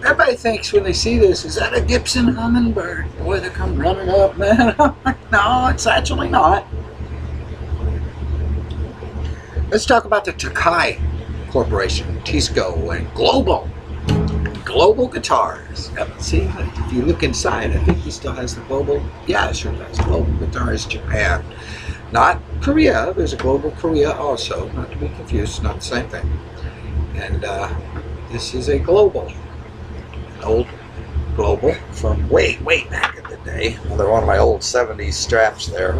Everybody thinks when they see this, is that a Gibson Hummingbird? Boy, they come running up, man. No, it's actually not. Let's talk about the Tokai Corporation, Tisco, and Global Guitars. Yep, see, if you look inside, I think he still has the Global. Yeah, it sure does. Global Guitars Japan. Not Korea. There's a Global Korea also. Not to be confused. Not the same thing. And this is a Global. An old Global from way back in the day. Another one of my old 70s straps there.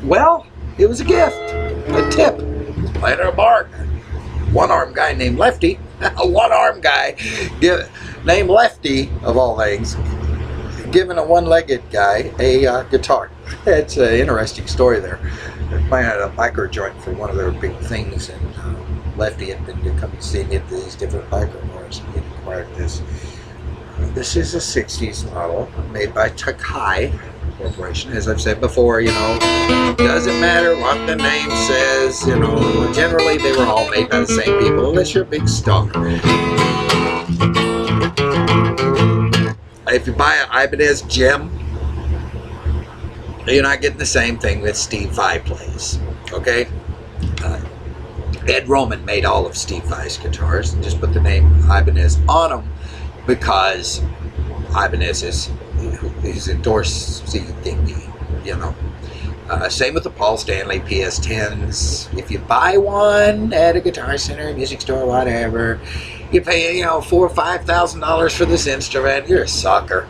Well, it was a gift. A tip. Later a bargain. One-armed guy named Lefty. A one-armed guy named Lefty, of all things, giving a one-legged guy a guitar. It's an interesting story there. They're playing at a biker joint for one of their big things, and Lefty had been to come and see me at these different biker bars, and he acquired this. This is a 60s model made by Tokai Corporation. As I've said before, you know, doesn't matter what the name says, you know, generally they were all made by the same people, unless you're a big star. If you buy an Ibanez Gem, you're not getting the same thing that Steve Vai plays, okay? Ed Roman made all of Steve Vai's guitars and just put the name Ibanez on them because Ibanez is endorsed thingy, you know. Same with the Paul Stanley PS10s. If you buy one at a Guitar Center, music store, whatever, you pay, you know, $4,000 or $5,000 for this instrument. You're a sucker.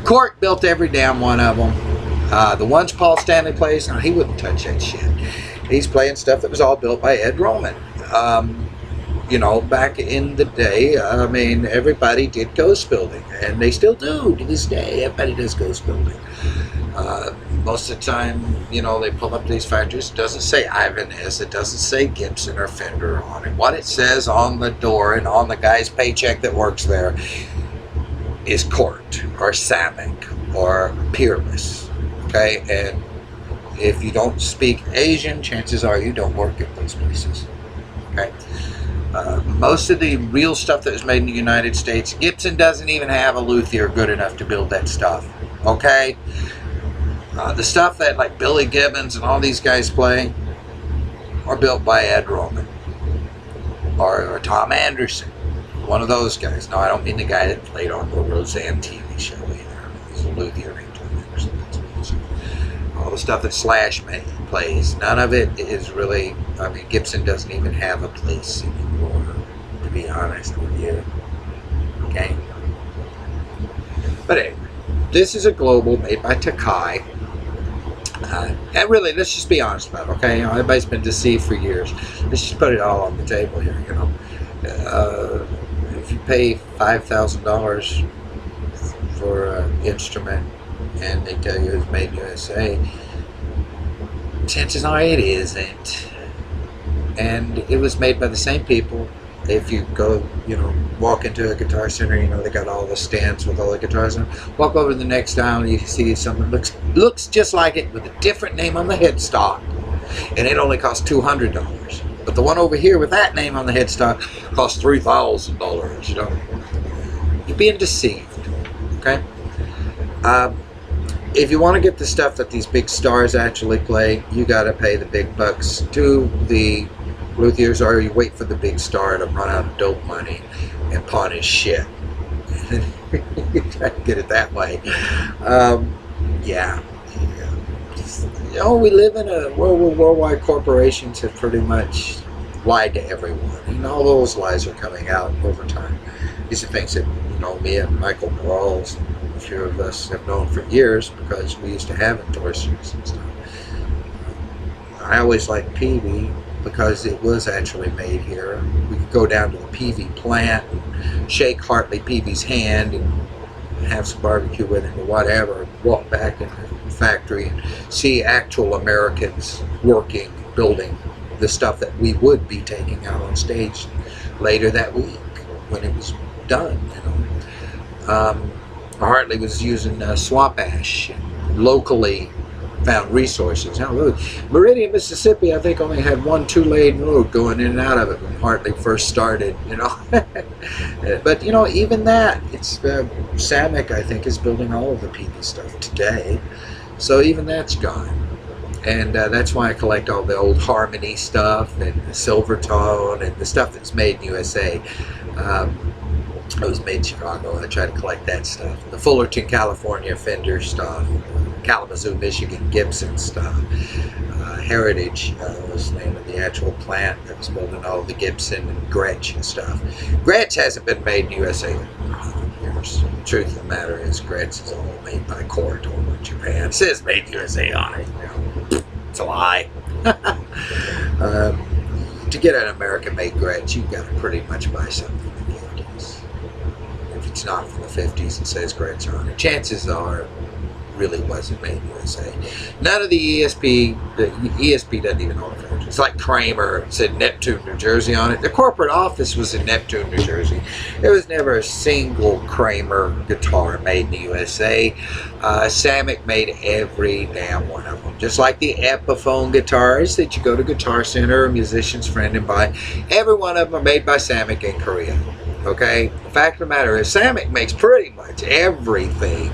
Court built every damn one of them. The ones Paul Stanley plays, no, he wouldn't touch that shit. He's playing stuff that was all built by Ed Roman. You know, back in the day, I mean, everybody did ghost building, and they still do to this day. Everybody does ghost building. Most of the time, you know, they pull up these factories. It doesn't say Ibanez. It doesn't say Gibson or Fender on it. What it says on the door and on the guy's paycheck that works there is Court or Samick or Peerless. Okay, and if you don't speak Asian, chances are you don't work at those places. Okay. Most of the real stuff that was made in the United States, Gibson doesn't even have a luthier good enough to build that stuff. Okay? The stuff that like Billy Gibbons and all these guys play are built by Ed Roman or Tom Anderson, one of those guys. No, I don't mean the guy that played on the Roseanne TV show either. He's a luthier named Tom Anderson. All the stuff that Slash plays, none of it is really, I mean, Gibson doesn't even have a place anymore, to be honest with you. Okay? But anyway, this is a Global made by Tokai. And really, let's just be honest about it, okay? You know, everybody's been deceived for years. Let's just put it all on the table here, you know. If you pay $5,000 for an instrument, and they tell you it's made in USA, chances are it isn't. And it was made by the same people. If you go, you know, walk into a Guitar Center, you know, they got all the stands with all the guitars in them. Walk over to the next aisle and you can see something that looks just like it with a different name on the headstock. And it only costs $200. But the one over here with that name on the headstock costs $3,000, you know. You're being deceived, okay? If you want to get the stuff that these big stars actually play, you got to pay the big bucks to the luthiers, or you wait for the big star to run out of dope money and pawn his shit. You try to get it that way. Yeah. You know, we live in a world where worldwide corporations have pretty much lied to everyone, and all those lies are coming out over time. These are things that, you know, me and Michael Brawls, a few of us have known for years because we used to have endorsers and stuff. I always liked Peavey because it was actually made here. We could go down to the Peavey plant and shake Hartley Peavey's hand and have some barbecue with him or whatever, walk back in the factory and see actual Americans working, building the stuff that we would be taking out on stage later that week when it was done, you know. Hartley was using swamp ash and locally found resources. Now, look, Meridian, Mississippi, I think only had one 2-lane road going in and out of it when Hartley first started, you know. But, you know, even that, it's Samick, I think, is building all of the peaky stuff today. So even that's gone. And that's why I collect all the old Harmony stuff and the Silvertone and the stuff that's made in USA. It was made in Chicago. I try to collect that stuff. The Fullerton, California Fender stuff. Kalamazoo, Michigan Gibson stuff. Heritage was the name of the actual plant that was building all the Gibson and Gretsch and stuff. Gretsch hasn't been made in USA in years. The truth of the matter is Gretsch is all made by Corto in Japan. It says made in USA on it. You know, it's a lie. To get an American-made Gretsch, you've got to pretty much buy something from the 50s. If it's not from the 50s, it says Gretsch on it. Chances are really wasn't made in USA. None of the ESP doesn't even own it. It's like Kramer, it said Neptune, New Jersey on it. The corporate office was in Neptune, New Jersey. There was never a single Kramer guitar made in the USA. Samick made every damn one of them. Just like the Epiphone guitars that you go to Guitar Center or Musician's Friend and buy. Every one of them are made by Samick in Korea. Okay? The fact of the matter is Samick makes pretty much everything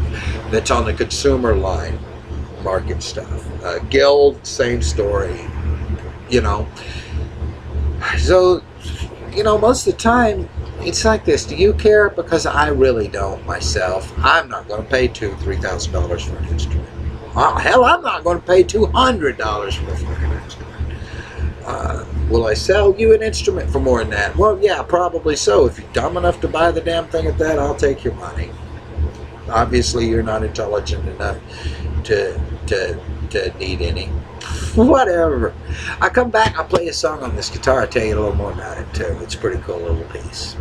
that's on the consumer line market stuff. Guild, same story, you know. So, you know, most of the time it's like this. Do you care? Because I really don't myself. I'm not going to pay $2,000-3,000 for an instrument. Hell, I'm not going to pay $200 for a fucking instrument. Will I sell you an instrument for more than that? Well, yeah, probably so. If you're dumb enough to buy the damn thing at that, I'll take your money. Obviously, you're not intelligent enough to need any. Whatever. I come back, I'll play a song on this guitar. I'll tell you a little more about it, too. It's a pretty cool little piece.